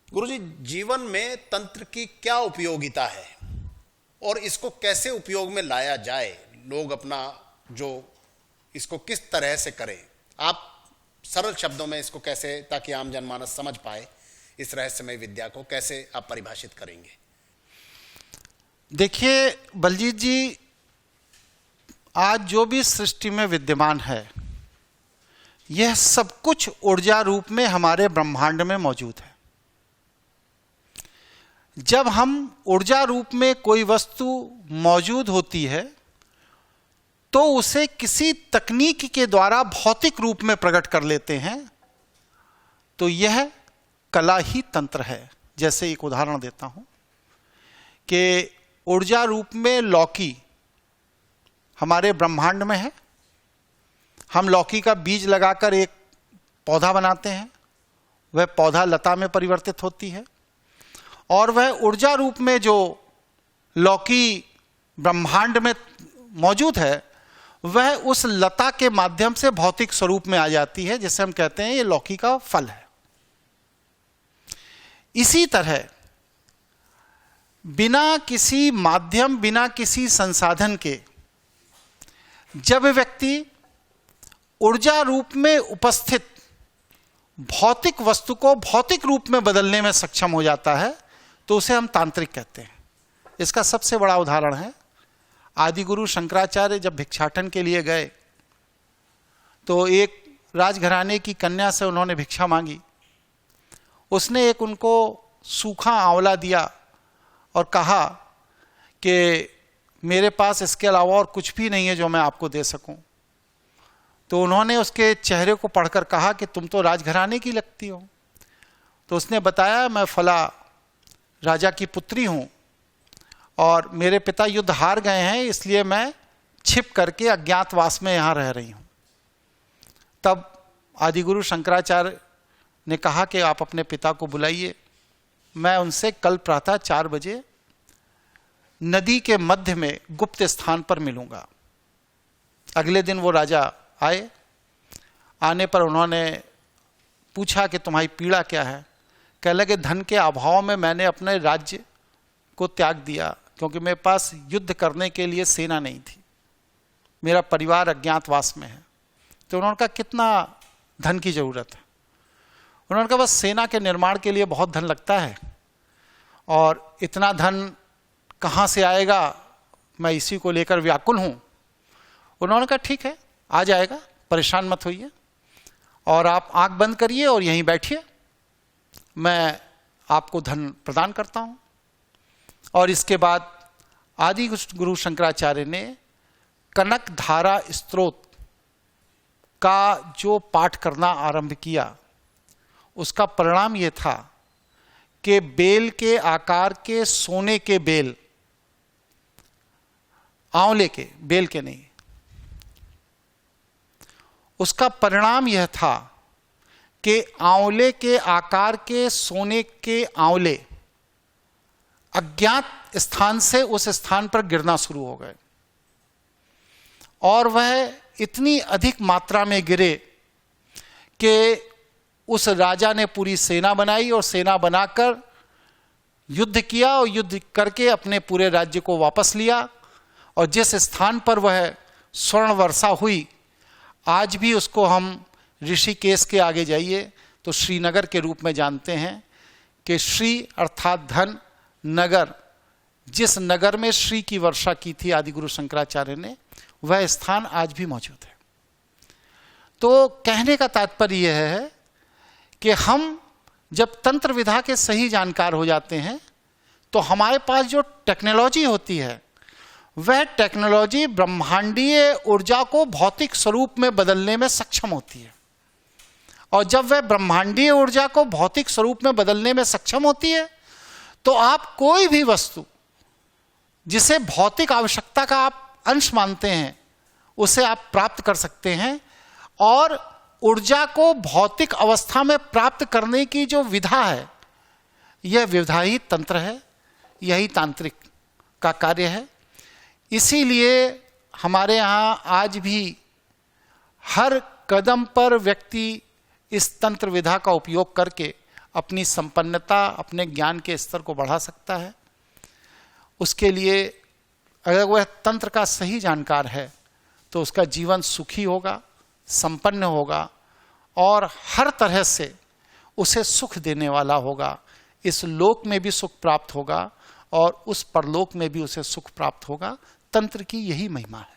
गुरुजी, जीवन में तंत्र की क्या उपयोगिता है और इसको कैसे उपयोग में लाया जाए? लोग अपना जो इसको किस तरह से करें, आप सरल शब्दों में इसको कैसे, ताकि आम जनमानस समझ पाए, इस रहस्यमय विद्या को कैसे आप परिभाषित करेंगे? देखिए बलजीत जी, आज जो भी सृष्टि में विद्यमान है यह सब कुछ ऊर्जा रूप में हमारे ब्रह्मांड में मौजूद है। जब हम ऊर्जा रूप में कोई वस्तु मौजूद होती है तो उसे किसी तकनीक के द्वारा भौतिक रूप में प्रकट कर लेते हैं, तो यह कला ही तंत्र है। जैसे एक उदाहरण देता हूं कि ऊर्जा रूप में लौकी हमारे ब्रह्मांड में है। हम लौकी का बीज लगाकर एक पौधा बनाते हैं, वह पौधा लता में परिवर्तित होती है, और वह ऊर्जा रूप में जो लौकी ब्रह्मांड में मौजूद है वह उस लता के माध्यम से भौतिक स्वरूप में आ जाती है, जिसे हम कहते हैं ये लौकी का फल है। इसी तरह बिना किसी माध्यम, बिना किसी संसाधन के जब व्यक्ति ऊर्जा रूप में उपस्थित भौतिक वस्तु को भौतिक रूप में बदलने में सक्षम हो जाता है तो उसे हम तांत्रिक कहते हैं। इसका सबसे बड़ा उदाहरण है, आदिगुरु शंकराचार्य जब भिक्षाटन के लिए गए तो एक राजघराने की कन्या से उन्होंने भिक्षा मांगी। उसने एक उनको सूखा आंवला दिया और कहा कि मेरे पास इसके अलावा और कुछ भी नहीं है जो मैं आपको दे सकूं। तो उन्होंने उसके चेहरे को पढ़कर कहा कि तुम तो राजघराने की लगती हो। तो उसने बताया, मैं फला राजा की पुत्री हूं और मेरे पिता युद्ध हार गए हैं, इसलिए मैं छिप करके अज्ञातवास में यहां रह रही हूं। तब आदिगुरु शंकराचार्य ने कहा कि आप अपने पिता को बुलाइए, मैं उनसे कल प्रातः 4 बजे नदी के मध्य में गुप्त स्थान पर मिलूंगा। अगले दिन वो राजा आए। आने पर उन्होंने पूछा कि तुम्हारी पीड़ा क्या है? कह लगे, धन के अभाव में मैंने अपने राज्य को त्याग दिया, क्योंकि मेरे पास युद्ध करने के लिए सेना नहीं थी, मेरा परिवार अज्ञातवास में है। तो उन्होंने कहा, कितना धन की जरूरत है? उन्होंने कहा, बस सेना के निर्माण के लिए बहुत धन लगता है और इतना धन कहाँ से आएगा, मैं इसी को लेकर व्याकुल हूं। उन्होंने कहा, ठीक है, आ जाएगा, परेशान मत होइए और आप आंख बंद करिए और यहीं बैठिए, मैं आपको धन प्रदान करता हूं। और इसके बाद आदि गुरु शंकराचार्य ने कनक धारा स्तोत्र का जो पाठ करना आरंभ किया, उसका परिणाम यह था कि बेल के आकार के सोने के बेल, आंवले के बेल के नहीं, उसका परिणाम यह था कि आंवले के आकार के सोने के आंवले अज्ञात स्थान से उस स्थान पर गिरना शुरू हो गए और वह इतनी अधिक मात्रा में गिरे कि उस राजा ने पूरी सेना बनाई और सेना बनाकर युद्ध किया और युद्ध करके अपने पूरे राज्य को वापस लिया। और जिस स्थान पर वह स्वर्ण वर्षा हुई, आज भी उसको हम ऋषिकेश के आगे जाइए तो श्रीनगर के रूप में जानते हैं कि श्री अर्थात धन, नगर, जिस नगर में श्री की वर्षा की थी आदिगुरु शंकराचार्य ने, वह स्थान आज भी मौजूद है। तो कहने का तात्पर्य यह है कि हम जब तंत्र विधा के सही जानकार हो जाते हैं तो हमारे पास जो टेक्नोलॉजी होती है वह टेक्नोलॉजी ब्रह्मांडीय ऊर्जा को भौतिक स्वरूप में बदलने में सक्षम होती है। और जब वह ब्रह्मांडीय ऊर्जा को भौतिक स्वरूप में बदलने में सक्षम होती है तो आप कोई भी वस्तु जिसे भौतिक आवश्यकता का आप अंश मानते हैं उसे आप प्राप्त कर सकते हैं। और ऊर्जा को भौतिक अवस्था में प्राप्त करने की जो विधा है, यह विधा ही तंत्र है, यही तांत्रिक का कार्य है। इसीलिए हमारे यहाँ आज भी हर कदम पर व्यक्ति इस तंत्र विधा का उपयोग करके अपनी संपन्नता, अपने ज्ञान के स्तर को बढ़ा सकता है। उसके लिए अगर वह तंत्र का सही जानकार है तो उसका जीवन सुखी होगा, संपन्न होगा और हर तरह से उसे सुख देने वाला होगा। इस लोक में भी सुख प्राप्त होगा और उस परलोक में भी उसे सुख प्राप्त होगा। तंत्र की यही महिमा है।